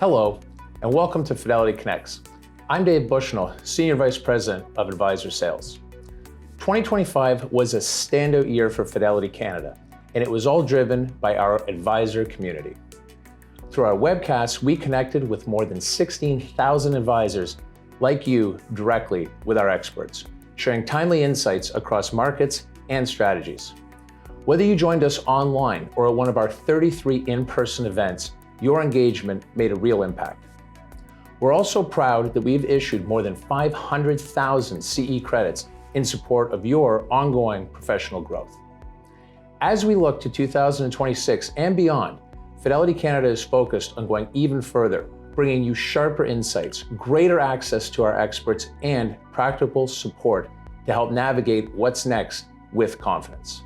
Hello, and welcome to Fidelity Connects. I'm Dave Bushnell, Senior Vice President of Advisor Sales. 2025 was a standout year for Fidelity Canada, and it was all driven by our advisor community. Through our webcasts, we connected with more than 16,000 advisors like you directly with our experts, sharing timely insights across markets and strategies. Whether you joined us online or at one of our 33 in-person events, your engagement made a real impact. We're also proud that we've issued more than 500,000 CE credits in support of your ongoing professional growth. As we look to 2026 and beyond, Fidelity Canada is focused on going even further, bringing you sharper insights, greater access to our experts, and practical support to help navigate what's next with confidence.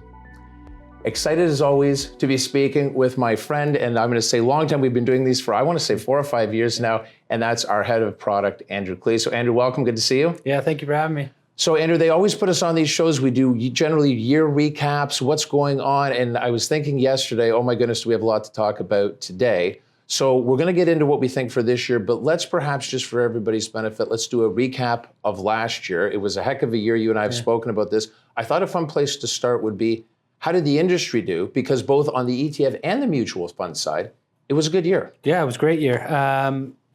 Excited as always to be speaking with my friend, and I'm going to say long time. We've been doing these for, I want to say 4 or 5 years now, and that's our head of product, Andrew Clee. So Andrew, welcome, good to see you. Yeah, thank you for having me. So Andrew, they always put us on these shows. We do generally year recaps, what's going on, and I was thinking yesterday, oh my goodness, do we have a lot to talk about today? So we're going to get into what we think for this year, but let's perhaps just for everybody's benefit, let's do a recap of last year. It was a heck of a year. You and I have spoken about this. I thought a fun place to start would be, how did the industry do? Because both on the ETF and the mutual fund side, it was a good year. Yeah, it was a great year.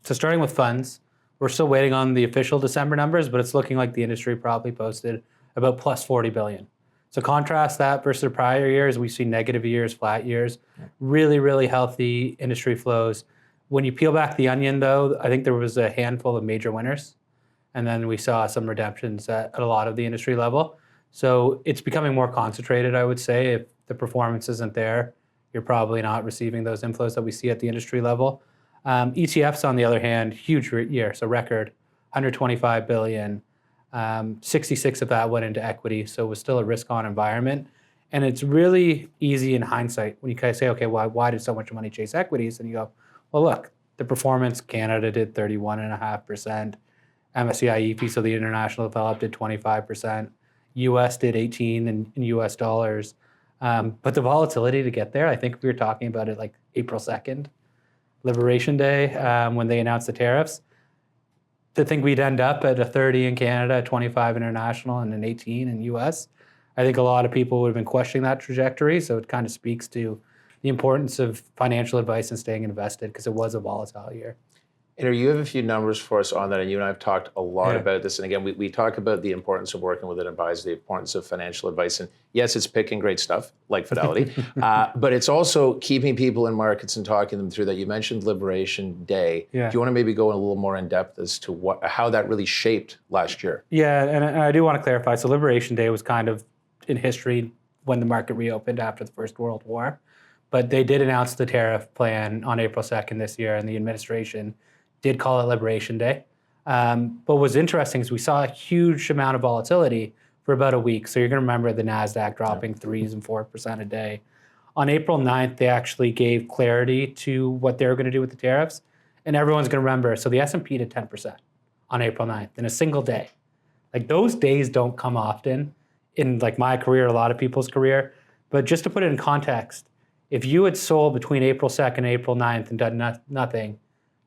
So starting with funds, we're still waiting on the official December numbers, but it's looking like the industry probably posted about plus 40 billion. So contrast that versus the prior years, we see negative years, flat years, really, really healthy industry flows. When you peel back the onion though, I think there was a handful of major winners, and then we saw some redemptions at a lot of the industry level. So it's becoming more concentrated, I would say. If the performance isn't there, you're probably not receiving those inflows that we see at the industry level. ETFs, on the other hand, huge year. So record, 125 billion. 66 of that went into equity, so it was still a risk-on environment. And it's really easy in hindsight when you kind of say, okay, why did so much money chase equities? And you go, well, look, the performance, Canada did 31.5%. MSCI EP, so the international developed, did 25%. US did 18 in US dollars. But the volatility to get there, I think we were talking about it like April 2nd, Liberation Day, when they announced the tariffs. To think we'd end up at a 30 in Canada, 25 international, and an 18 in US, I think a lot of people would have been questioning that trajectory. So it kind of speaks to the importance of financial advice and staying invested, because it was a volatile year. Andrew, you have a few numbers for us on that, and you and I have talked a lot about this. And again, we talk about the importance of working with an advisor, the importance of financial advice. And yes, it's picking great stuff like Fidelity, but it's also keeping people in markets and talking them through that. You mentioned Liberation Day. Yeah. Do you want to maybe go in a little more in depth as to how that really shaped last year? Yeah, and I do want to clarify. So Liberation Day was kind of in history when the market reopened after the First World War. But they did announce the tariff plan on April 2nd this year, and the administration did call it Liberation Day. But what's interesting is we saw a huge amount of volatility for about a week. So you're going to remember the NASDAQ dropping 3% and 4% a day. On April 9th, they actually gave clarity to what they were going to do with the tariffs. And everyone's going to remember, so the S&P did 10% on April 9th in a single day. Like, those days don't come often in like my career, a lot of people's career. But just to put it in context, if you had sold between April 2nd and April 9th and done nothing,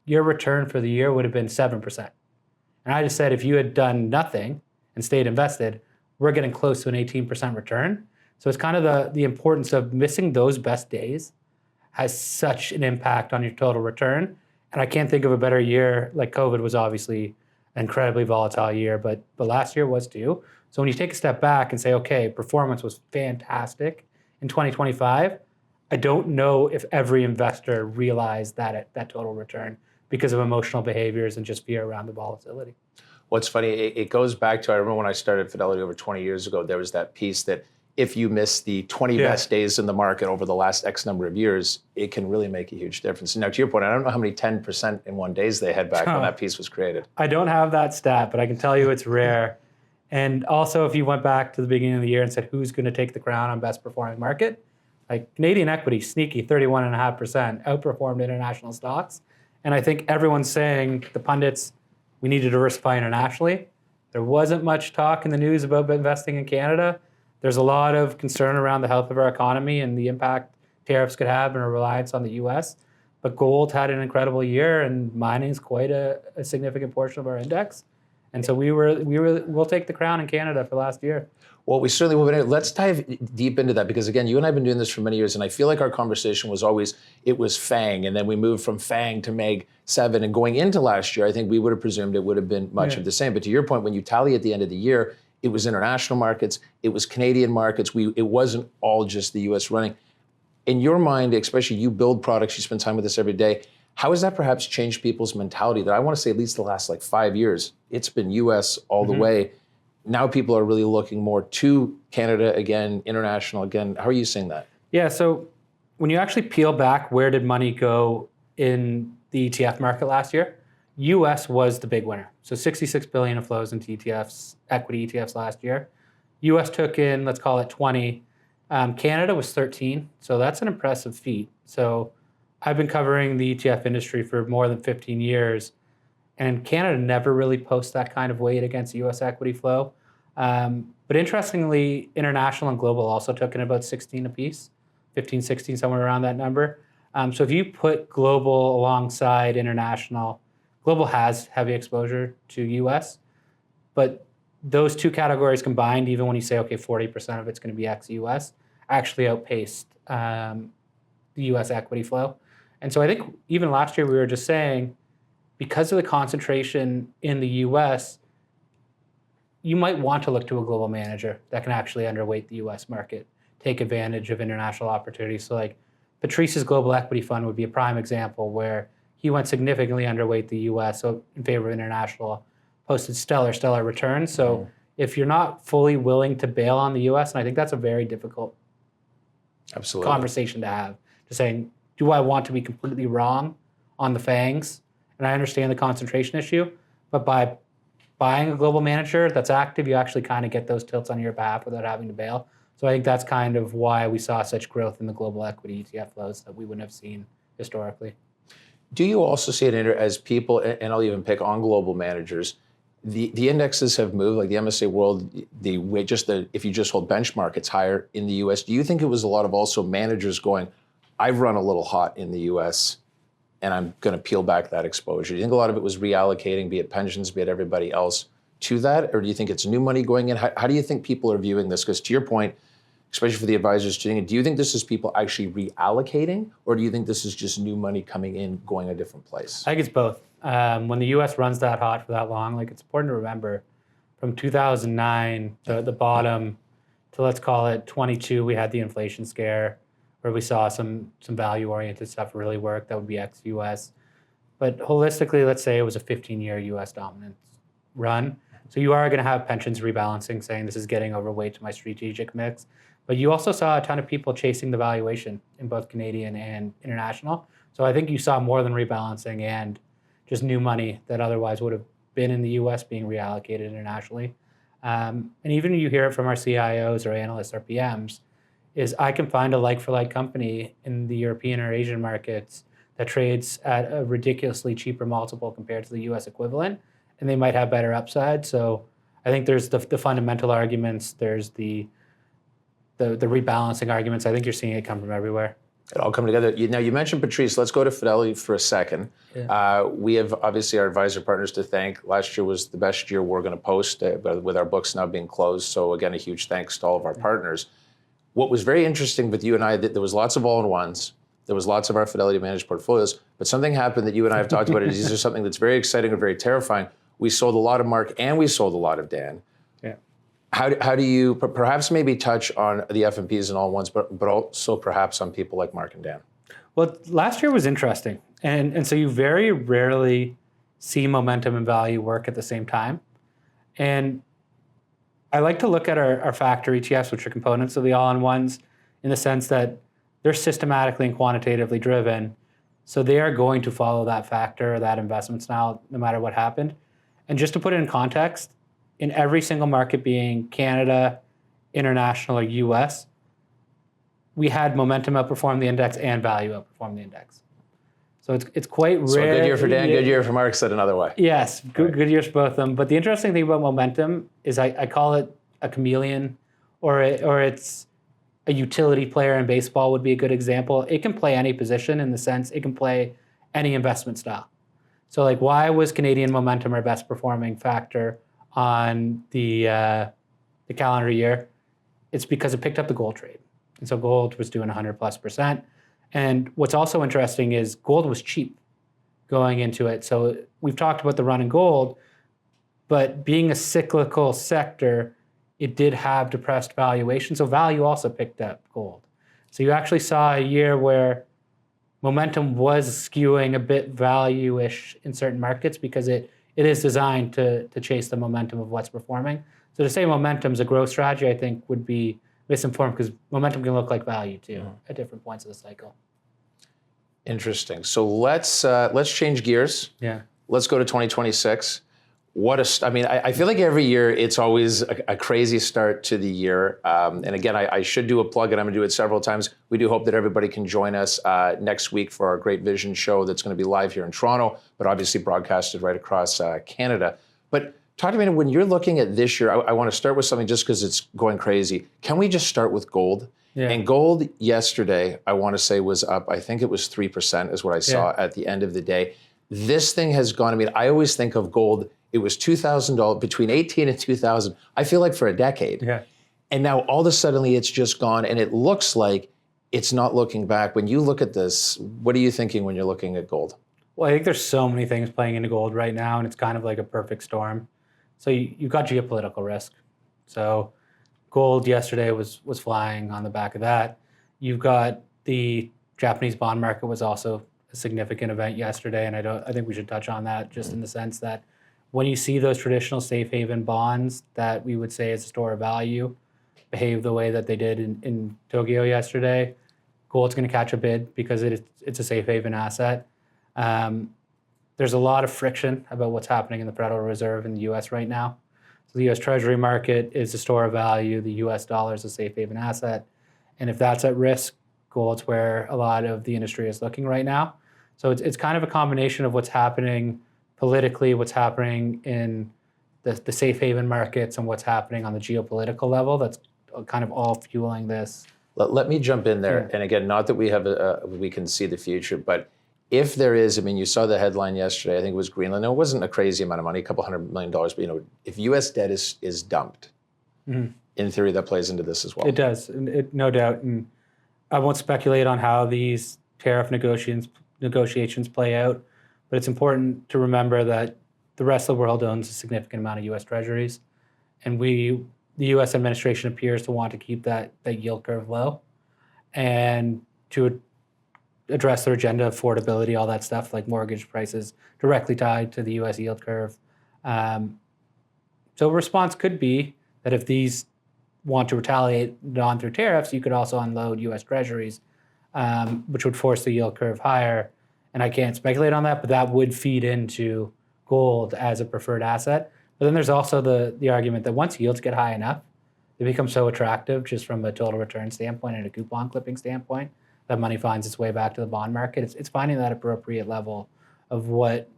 your return for the year would have been 7%. And I just said, if you had done nothing and stayed invested, we're getting close to an 18% return. So it's kind of the importance of missing those best days has such an impact on your total return. And I can't think of a better year. Like, COVID was obviously an incredibly volatile year, but last year was too. So when you take a step back and say, okay, performance was fantastic in 2025, I don't know if every investor realized that total return, because of emotional behaviors and just fear around the volatility. What's funny, it goes back to, I remember when I started Fidelity over 20 years ago, there was that piece that if you miss the 20 best days in the market over the last X number of years, it can really make a huge difference. Now, to your point, I don't know how many 10% in one days they had back when that piece was created. I don't have that stat, but I can tell you it's rare. And also, if you went back to the beginning of the year and said, who's going to take the crown on best performing market? Like, Canadian equity, sneaky, 31.5%, outperformed international stocks. And I think everyone's saying, the pundits, we need to diversify internationally. There wasn't much talk in the news about investing in Canada. There's a lot of concern around the health of our economy and the impact tariffs could have and a reliance on the US. But gold had an incredible year, and mining is quite a significant portion of our index. And so we'll take the crown in Canada for last year. Well, we certainly will. Let's dive deep into that because, again, you and I have been doing this for many years, and I feel like our conversation was always, it was FANG, and then we moved from FANG to MEG 7, and going into last year, I think we would have presumed it would have been much of the same. But to your point, when you tally at the end of the year, it was international markets, it was Canadian markets, it wasn't all just the US running. In your mind, especially you build products, you spend time with us every day, how has that perhaps changed people's mentality that I want to say at least the last 5 years, it's been US all the way. Now people are really looking more to Canada again, international again. How are you seeing that? Yeah, so when you actually peel back, where did money go in the ETF market last year? US was the big winner. So 66 billion of flows into ETFs, equity ETFs last year. US took in, let's call it 20. Canada was 13. So that's an impressive feat. So I've been covering the ETF industry for more than 15 years. And Canada never really posts that kind of weight against US equity flow. But interestingly, international and global also took in about 16 apiece, 15, 16, somewhere around that number. So if you put global alongside international, global has heavy exposure to US, but those two categories combined, even when you say, okay, 40% of it's going to be ex-US, actually outpaced the US equity flow. And so I think even last year we were just saying, because of the concentration in the US, you might want to look to a global manager that can actually underweight the US market, take advantage of international opportunities. So like Patrice's global equity fund would be a prime example where he went significantly underweight the US, so in favor of international, posted stellar returns. So if you're not fully willing to bail on the US, and I think that's a very difficult conversation to have, just saying, do I want to be completely wrong on the FANGs? And I understand the concentration issue, but by buying a global manager that's active, you actually kind of get those tilts on your behalf without having to bail. So I think that's kind of why we saw such growth in the global equity ETF flows that we wouldn't have seen historically. Do you also see it as people, and I'll even pick on global managers, the indexes have moved, like the MSA World, if you just hold benchmark, it's higher in the US. Do you think it was a lot of also managers going, I've run a little hot in the US, and I'm going to peel back that exposure? Do you think a lot of it was reallocating, be it pensions, be it everybody else, to that? Or do you think it's new money going in? How do you think people are viewing this? Because to your point, especially for the advisors doing it, do you think this is people actually reallocating, or do you think this is just new money coming in, going a different place? I think it's both. When the US runs that hot for that long, like it's important to remember, from 2009 to the bottom to, let's call it 22, we had the inflation scare, where we saw some value-oriented stuff really work. That would be ex-US. But holistically, let's say it was a 15-year US dominance run. So you are going to have pensions rebalancing, saying this is getting overweight to my strategic mix. But you also saw a ton of people chasing the valuation in both Canadian and international. So I think you saw more than rebalancing and just new money that otherwise would have been in the US being reallocated internationally. And even you hear it from our CIOs or analysts or PMs, is I can find a like-for-like company in the European or Asian markets that trades at a ridiculously cheaper multiple compared to the US equivalent, and they might have better upside. So I think there's the fundamental arguments, there's the rebalancing arguments. I think you're seeing it come from everywhere. It all come together. Now, you mentioned Patrice. Let's go to Fidelity for a second. Yeah. We have obviously our advisor partners to thank. Last year was the best year we're going to post, with our books now being closed. So again, a huge thanks to all of our partners. What was very interesting with you and I, that there was lots of all-in-ones, there was lots of our Fidelity managed portfolios, but something happened that you and I have talked about. These are something that's very exciting and very terrifying. We sold a lot of Mark and we sold a lot of Dan. Yeah. How do you perhaps maybe touch on the F&Ps and all-in-ones, but also perhaps on people like Mark and Dan? Well, last year was interesting. And so you very rarely see momentum and value work at the same time. And I like to look at our factor ETFs, which are components of the all-in-ones, in the sense that they're systematically and quantitatively driven. So they are going to follow that factor, that investment style, no matter what happened. And just to put it in context, in every single market, being Canada, international, or US, we had momentum outperform the index and value outperform the index. So it's quite rare. So a good year for Dan, good year for Mark, said another way. Yes, good years for both of them. But the interesting thing about momentum is I call it a chameleon, or it's a utility player in baseball would be a good example. It can play any position in the sense it can play any investment style. So like, why was Canadian momentum our best performing factor on the calendar year? It's because it picked up the gold trade. And so gold was doing 100+%. And what's also interesting is gold was cheap going into it. So we've talked about the run in gold, but being a cyclical sector, it did have depressed valuation. So value also picked up gold. So you actually saw a year where momentum was skewing a bit value-ish in certain markets because it is designed to chase the momentum of what's performing. So to say momentum is a growth strategy, I think would be misinformed because momentum can look like value too at different points of the cycle. Interesting. So let's change gears. Yeah. Let's go to 2026. I feel like every year it's always a crazy start to the year. And again, I should do a plug, and I'm going to do it several times. We do hope that everybody can join us next week for our Great Vision show that's going to be live here in Toronto, but obviously broadcasted right across Canada. But talk to me, when you're looking at this year, I want to start with something just because it's going crazy. Can we just start with gold? Yeah. And gold yesterday, I want to say, was up, I think it was 3% is what I saw at the end of the day. This thing has gone, I always think of gold, it was $2,000, between 18 and 2,000, I feel like for a decade. Yeah. And now all of a sudden it's just gone, and it looks like it's not looking back. When you look at this, what are you thinking when you're looking at gold? Well, I think there's so many things playing into gold right now, and it's kind of like a perfect storm. So you've got geopolitical risk. So gold yesterday was flying on the back of that. You've got the Japanese bond market was also a significant event yesterday, and I think we should touch on that just in the sense that when you see those traditional safe haven bonds that we would say is a store of value behave the way that they did in Tokyo yesterday, gold's going to catch a bid because it's a safe haven asset. There's a lot of friction about what's happening in the Federal Reserve in the U.S. right now. So the U.S. Treasury market is a store of value. The U.S. dollar is a safe haven asset. And if that's at risk, gold's where a lot of the industry is looking right now. So it's kind of a combination of what's happening politically, what's happening in the safe haven markets, and what's happening on the geopolitical level that's kind of all fueling this. Let me jump in there. And again, not that we can see the future, but if there is, you saw the headline yesterday, I think it was Greenland. It wasn't a crazy amount of money, a couple $100 million, but if U.S. debt is dumped, in theory, that plays into this as well. It does, no doubt. And I won't speculate on how these tariff negotiations play out, but it's important to remember that the rest of the world owns a significant amount of U.S. treasuries, and the U.S. administration appears to want to keep that yield curve low, and to address their agenda, affordability, all that stuff, like mortgage prices directly tied to the U.S. yield curve. So a response could be that if these want to retaliate on through tariffs, you could also unload U.S. treasuries, which would force the yield curve higher. And I can't speculate on that, but that would feed into gold as a preferred asset. But then there's also the argument that once yields get high enough, they become so attractive just from a total return standpoint and a coupon clipping standpoint that money finds its way back to the bond market. It's finding that appropriate level of what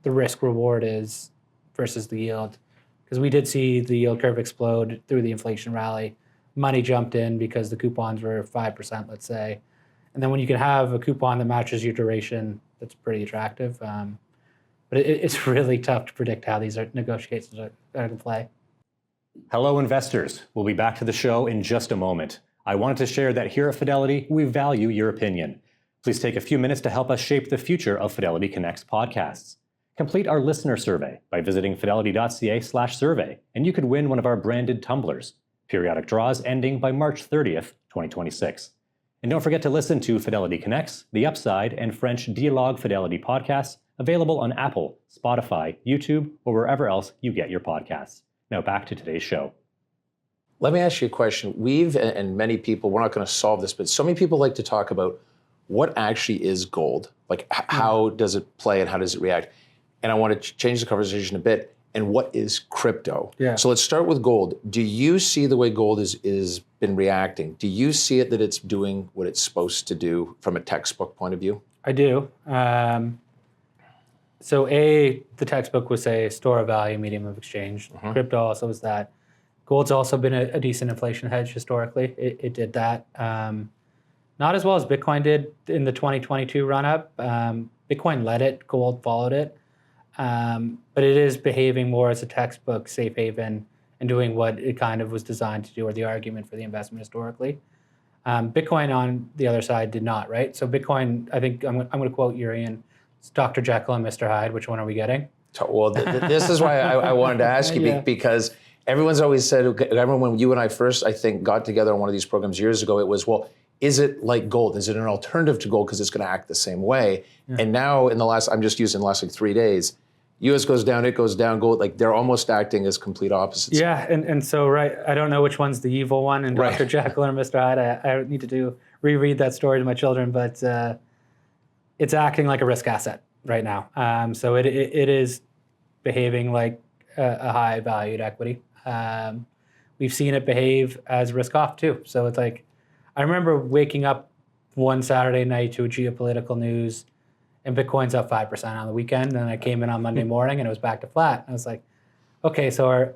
the risk reward is versus the yield. Because we did see the yield curve explode through the inflation rally. Money jumped in because the coupons were 5%, let's say. And then when you can have a coupon that matches your duration, that's pretty attractive. But it's really tough to predict how these negotiations are going to play. Hello, investors. We'll be back to the show in just a moment. I wanted to share that here at Fidelity, we value your opinion. Please take a few minutes to help us shape the future of Fidelity Connect's podcasts. Complete our listener survey by visiting fidelity.ca/survey, and you could win one of our branded tumblers. Periodic draws ending by March 30th, 2026. And don't forget to listen to Fidelity Connects, The Upside, and French Dialogue Fidelity podcasts, available on Apple, Spotify, YouTube, or wherever else you get your podcasts. Now back to today's show. Let me ask you a question. And many people, we're not going to solve this, but so many people like to talk about what actually is gold. Like, how does it play and how does it react? And I want to change the conversation a bit. And what is crypto? Yeah. So let's start with gold. Do you see the way gold is been reacting? Do you see it that it's doing what it's supposed to do from a textbook point of view? I do. So the textbook would say store of value, medium of exchange. Crypto also is that. Gold's also been a decent inflation hedge historically. It did that. Not as well as Bitcoin did in the 2022 run-up. Bitcoin led it, gold followed it. But it is behaving more as a textbook safe haven and doing what it kind of was designed to do, or the argument for the investment historically. Bitcoin on the other side did not, right? So Bitcoin, I think I'm going to quote Urian, it's Dr. Jekyll and Mr. Hyde. Which one are we getting? Well, this is why I wanted to ask you, Yeah. because everyone's always said, okay, I remember when you and I first, I think, got together on one of these programs years ago, it was, well, is it like gold? Is it an alternative to gold because it's going to act the same way? Yeah. And now in the last, I'm just using the last like 3 days, US goes down, it goes down, gold, like they're almost acting as complete opposites. Yeah, and so, right, I don't know which one's the evil one and Dr. Right. Jekyll or Mr. Hyde. I need to reread that story to my children, but it's acting like a risk asset right now. So it is behaving like a high valued equity. We've seen it behave as risk off too. So it's like, I remember waking up one Saturday night to a geopolitical news and Bitcoin's up 5% on the weekend. And I came in on Monday morning and it was back to flat. And I was like, okay, so are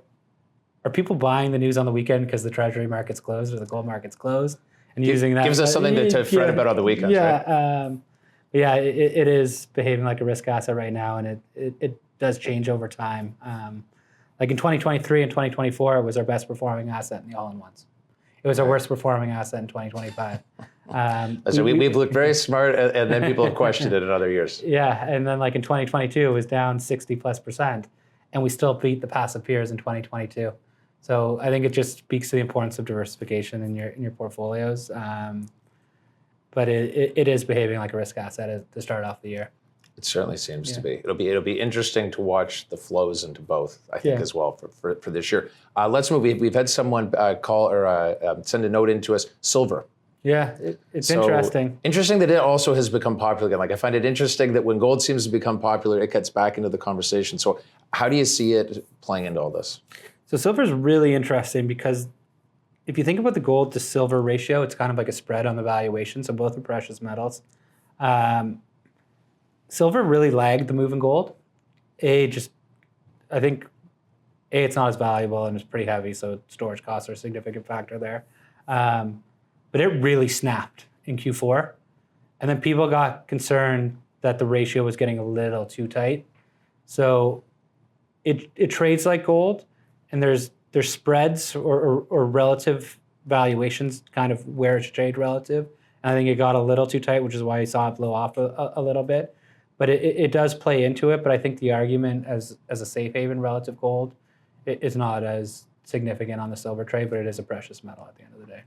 people buying the news on the weekend because the treasury market's closed or the gold market's closed? And using that gives us something to fret about on the weekends, right? Yeah, it is behaving like a risk asset right now, and it does change over time. Like in 2023 and 2024, it was our best performing asset in the all-in-ones. It was our worst performing asset in 2025. So we've looked very smart, and then people have questioned it in other years. Yeah, and then like in 2022, it was down 60+%, and we still beat the passive peers in 2022. So I think it just speaks to the importance of diversification in your portfolios. But it is behaving like a risk asset to start off the year. It certainly seems to be. It'll be interesting to watch the flows into both, I think, as well for this year. Let's move. We've had someone call or send a note into us. Silver. Yeah, it's interesting. Interesting that it also has become popular again. Like I find it interesting that when gold seems to become popular, it gets back into the conversation. So how do you see it playing into all this? So silver is really interesting because if you think about the gold to silver ratio, it's kind of like a spread on the valuation. So both are precious metals. Silver really lagged the move in gold. I think it's not as valuable and it's pretty heavy, so storage costs are a significant factor there. But it really snapped in Q4. And then people got concerned that the ratio was getting a little too tight. So it trades like gold, and there's spreads or relative valuations kind of where it should trade relative. And I think it got a little too tight, which is why you saw it blow off a little bit. But it does play into it. But I think the argument as a safe haven relative gold is not as significant on the silver trade, but it is a precious metal at the end of the day.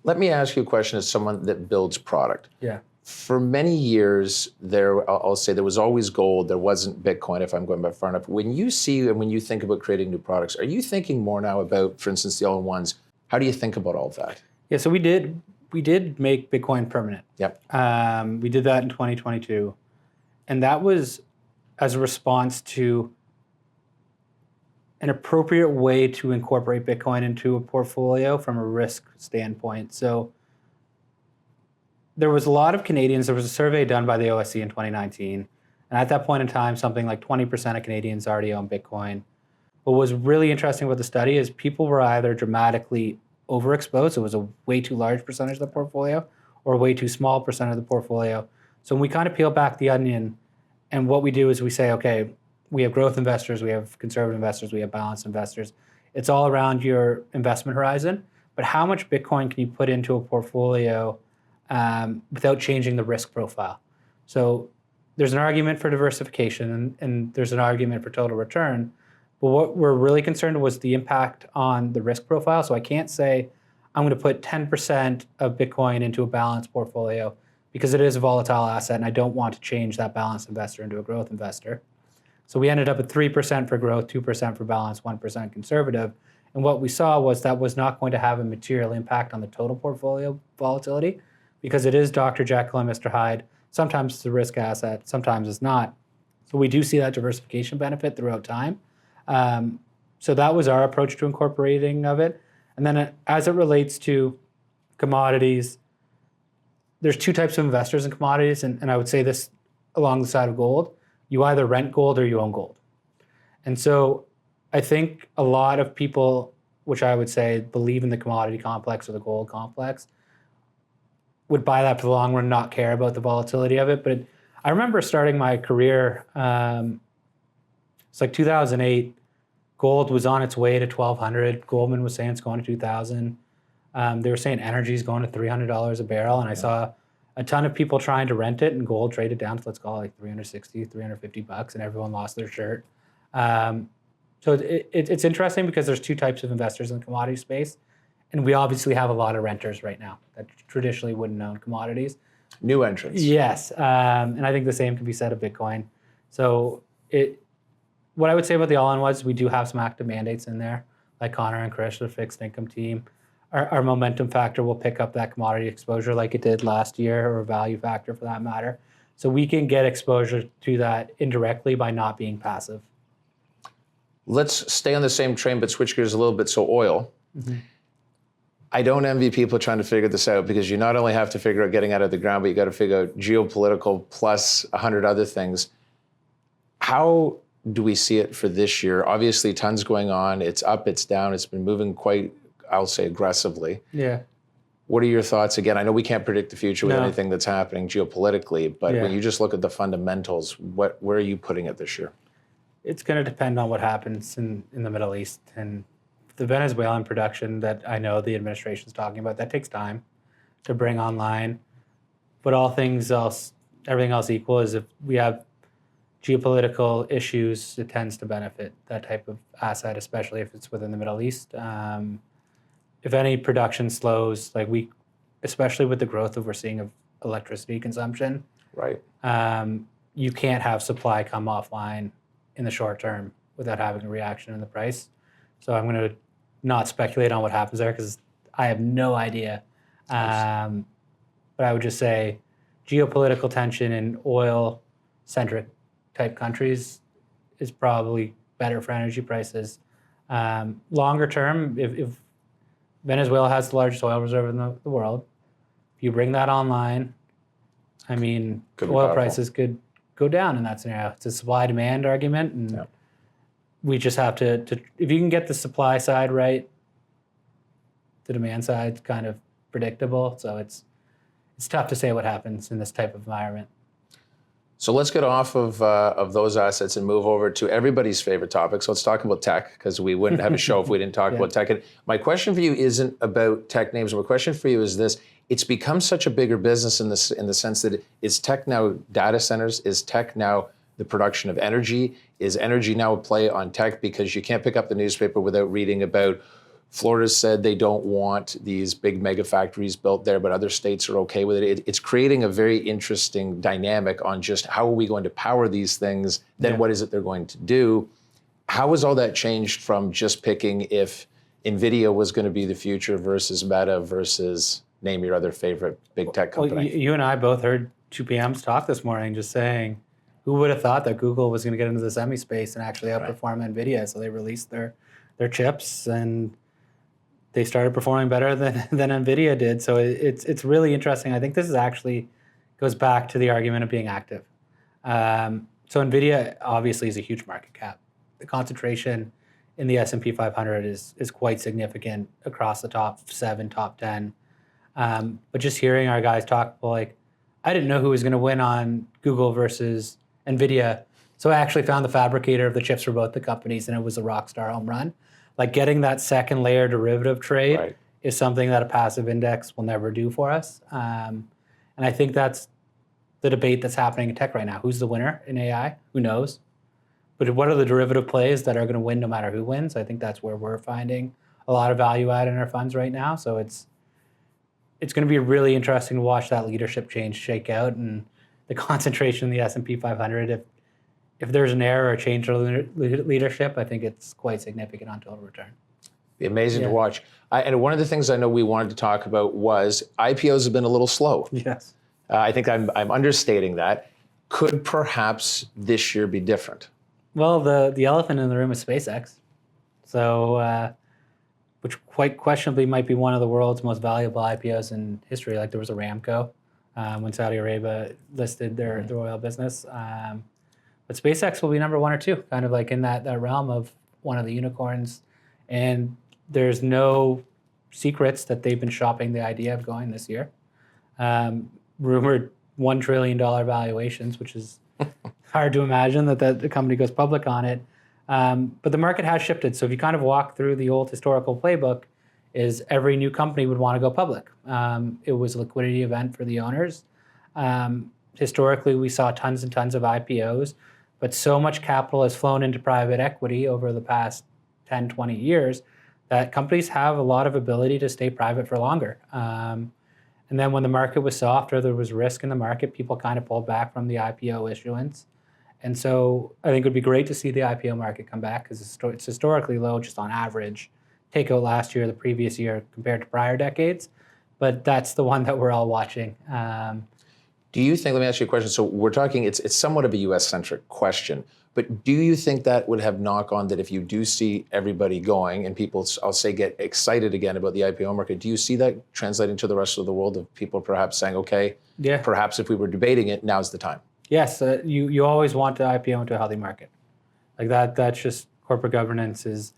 Let me ask you a question as someone that builds product. Yeah. For many years, I'll say there was always gold. There wasn't Bitcoin, if I'm going back far enough. When you see and when you think about creating new products, are you thinking more now about, for instance, the all-in-ones? How do you think about all of that? Yeah, so we did make Bitcoin permanent. Yep. We did that in 2022. And that was as a response to an appropriate way to incorporate Bitcoin into a portfolio from a risk standpoint. So there was a lot of Canadians, there was a survey done by the OSC in 2019. And at that point in time, something like 20% of Canadians already own Bitcoin. What was really interesting about the study is people were either dramatically overexposed, so it was a way too large percentage of the portfolio, or a way too small percent of the portfolio. So when we kind of peel back the onion, and what we do is we say, okay, we have growth investors, we have conservative investors, we have balanced investors. It's all around your investment horizon, but how much Bitcoin can you put into a portfolio without changing the risk profile? So there's an argument for diversification and there's an argument for total return, but what we're really concerned was the impact on the risk profile. So I can't say I'm going to put 10% of Bitcoin into a balanced portfolio because it is a volatile asset and I don't want to change that balanced investor into a growth investor. So we ended up at 3% for growth, 2% for balance, 1% conservative. And what we saw was that was not going to have a material impact on the total portfolio volatility because it is Dr. Jekyll and Mr. Hyde. Sometimes it's a risk asset, sometimes it's not. So we do see that diversification benefit throughout time. So that was our approach to incorporating of it. And then as it relates to commodities, there's two types of investors in commodities, and I would say this along the side of gold. You either rent gold or you own gold. And so I think a lot of people which I would say believe in the commodity complex or the gold complex, would buy that for the long run, not care about the volatility of it. But I remember starting my career, it's like 2008, gold was on its way to 1,200. Goldman was saying it's going to 2,000. They were saying energy is going to $300 a barrel. And I saw a ton of people trying to rent it, and gold traded down to, let's call it like 360, 350 bucks, and everyone lost their shirt. So it's interesting because there's two types of investors in the commodity space. And we obviously have a lot of renters right now that traditionally wouldn't own commodities. New entrants. Yes. And I think the same can be said of Bitcoin. So what I would say about the all-in was we do have some active mandates in there, like Connor and Chris, the fixed income team. Our momentum factor will pick up that commodity exposure like it did last year, or value factor for that matter. So we can get exposure to that indirectly by not being passive. Let's stay on the same train, but switch gears a little bit. So oil. Mm-hmm. I don't envy people trying to figure this out, because you not only have to figure out getting out of the ground, but you got to figure out geopolitical plus 100 other things. How do we see it for this year? Obviously, tons going on. It's up, it's down. It's been moving quite, I'll say, aggressively. Yeah. What are your thoughts? Again, I know we can't predict the future with anything that's happening geopolitically, but when you just look at the fundamentals, where are you putting it this year? It's going to depend on what happens in the Middle East. And the Venezuelan production that I know the administration is talking about, that takes time to bring online. But everything else equal, is if we have geopolitical issues, it tends to benefit that type of asset, especially if it's within the Middle East. If any production slows, especially with the growth that we're seeing of electricity consumption, right? You can't have supply come offline in the short term without having a reaction in the price. So I'm going to not speculate on what happens there, because I have no idea. But I would just say geopolitical tension in oil-centric type countries is probably better for energy prices. Longer term, if Venezuela has the largest oil reserve in the world, if you bring that online, I mean, oil prices could go down in that scenario. It's a supply-demand argument, and we just have to, if you can get the supply side right, the demand side's kind of predictable. So it's tough to say what happens in this type of environment. So let's get off of those assets and move over to everybody's favorite topic. So let's talk about tech, because we wouldn't have a show if we didn't talk about tech. And my question for you isn't about tech names. My question for you is this: it's become such a bigger business in the sense that is tech now data centers? Is tech now the production of energy? Is energy now a play on tech? Because you can't pick up the newspaper without reading about Florida said they don't want these big mega factories built there, but other states are okay with it. It's creating a very interesting dynamic on just how are we going to power these things, then what is it they're going to do? How has all that changed from just picking if NVIDIA was going to be the future versus Meta versus name your other favorite big tech company? Well, you and I both heard 2 PM's talk this morning just saying, who would have thought that Google was going to get into the semi space and actually outperform NVIDIA? So they released their chips, and they started performing better than NVIDIA did. So it's really interesting. I think this is actually goes back to the argument of being active. So NVIDIA obviously is a huge market cap. The concentration in the S&P 500 is quite significant across the top 7, top 10. But just hearing our guys talk, I didn't know who was going to win on Google versus NVIDIA. So I actually found the fabricator of the chips for both the companies, and it was a rockstar home run. Getting that second layer derivative trade is something that a passive index will never do for us. And I think that's the debate that's happening in tech right now. Who's the winner in AI? Who knows? But what are the derivative plays that are going to win no matter who wins? I think that's where we're finding a lot of value add in our funds right now. So it's going to be really interesting to watch that leadership change shake out, and the concentration in the S&P 500. If there's an error or change in leadership, I think it's quite significant on total return. Be amazing to watch. And one of the things I know we wanted to talk about was IPOs have been a little slow. Yes. I think I'm understating that. Could perhaps this year be different? Well, the elephant in the room is SpaceX. So, which quite questionably might be one of the world's most valuable IPOs in history. There was a Aramco when Saudi Arabia listed their oil business. But SpaceX will be number 1 or 2, kind of in that realm of one of the unicorns. And There's no secrets that they've been shopping the idea of going this year. Rumored $1 trillion valuations, which is hard to imagine that the company goes public on it. But the market has shifted. So if you kind of walk through the old historical playbook, is every new company would want to go public. It was a liquidity event for the owners. Historically, we saw tons and tons of IPOs, but so much capital has flown into private equity over the past 10, 20 years that companies have a lot of ability to stay private for longer. And then when the market was soft or there was risk in the market, people kind of pulled back from the IPO issuance. And so I think it would be great to see the IPO market come back because it's historically low just on average. Take out last year, the previous year compared to prior decades. But that's the one that we're all watching. Do you think, let me ask you a question. So we're talking, it's somewhat of a US-centric question, but do you think that would have knock on that if you do see everybody going and people, I'll say, get excited again about the IPO market, do you see that translating to the rest of the world of people perhaps saying, okay, perhaps if we were debating it, now's the time? Yes, you always want to IPO into a healthy market. Like that's just corporate governance is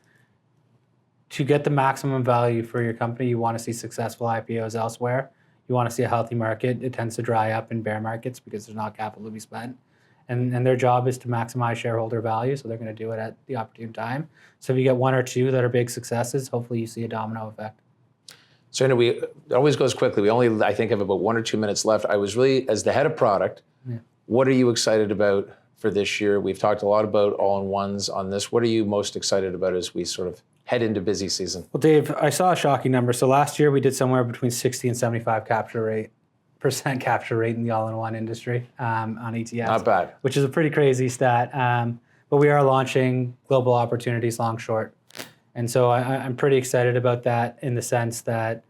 to get the maximum value for your company, you want to see successful IPOs elsewhere. You want to see a healthy market. It tends to dry up in bear markets because there's not capital to be spent. And their job is to maximize shareholder value, so they're going to do it at the opportune time. So if you get one or two that are big successes, hopefully you see a domino effect. So Andrew, it always goes quickly. We only, I think, have about 1 or 2 minutes left. I was really, as the head of product, what are you excited about for this year? We've talked a lot about all-in-ones on this. What are you most excited about as we sort of head into busy season? Well, Dave, I saw a shocking number. So last year we did somewhere between 60 and 75% capture rate in the all-in-one industry on ETFs. Not bad. Which is a pretty crazy stat. But we are launching global opportunities long short. And so I'm pretty excited about that in the sense that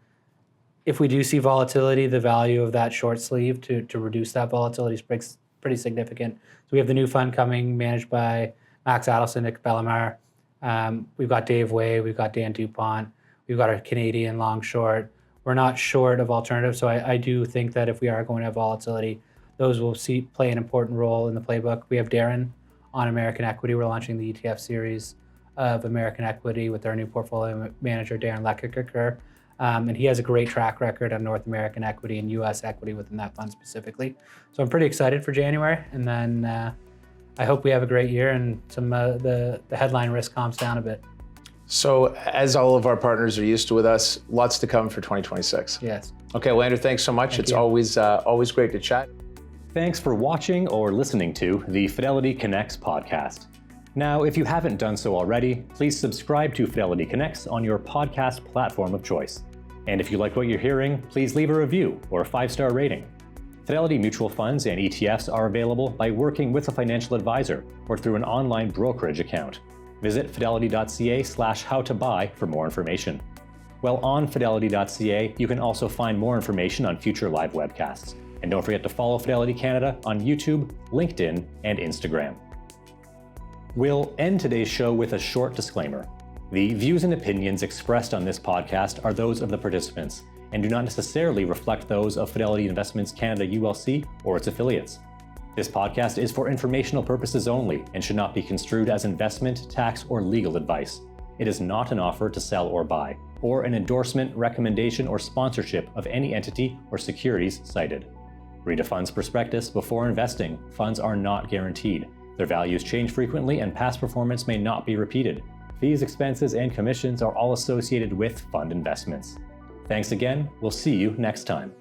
if we do see volatility, the value of that short sleeve to reduce that volatility is pretty significant. So we have the new fund coming managed by Max Adelson, Nick Bellamar. We've got Dave Way, we've got Dan Dupont, we've got our Canadian long short. We're not short of alternatives, so I do think that if we are going to have volatility, those will play an important role in the playbook. We have Darren on American Equity. We're launching the ETF series of American Equity with our new portfolio manager, Darren Leckerker. And he has a great track record on North American equity and US equity within that fund specifically. So I'm pretty excited for January. And then I hope we have a great year and some the headline risk calms down a bit. So as all of our partners are used to with us, lots to come for 2026. Yes. Okay, well, Andrew, thanks so much. It's always great to chat. Thanks for watching or listening to the Fidelity Connects podcast. Now, if you haven't done so already, please subscribe to Fidelity Connects on your podcast platform of choice. And if you like what you're hearing, please leave a review or a 5-star rating. Fidelity mutual funds and ETFs are available by working with a financial advisor or through an online brokerage account. Visit fidelity.ca/howtobuy for more information. While on fidelity.ca, you can also find more information on future live webcasts. And don't forget to follow Fidelity Canada on YouTube, LinkedIn, and Instagram. We'll end today's show with a short disclaimer. The views and opinions expressed on this podcast are those of the participants and do not necessarily reflect those of Fidelity Investments Canada ULC or its affiliates. This podcast is for informational purposes only and should not be construed as investment, tax, or legal advice. It is not an offer to sell or buy, or an endorsement, recommendation, or sponsorship of any entity or securities cited. Read a fund's prospectus before investing. Funds are not guaranteed. Their values change frequently and past performance may not be repeated. Fees, expenses, and commissions are all associated with fund investments. Thanks again. We'll see you next time.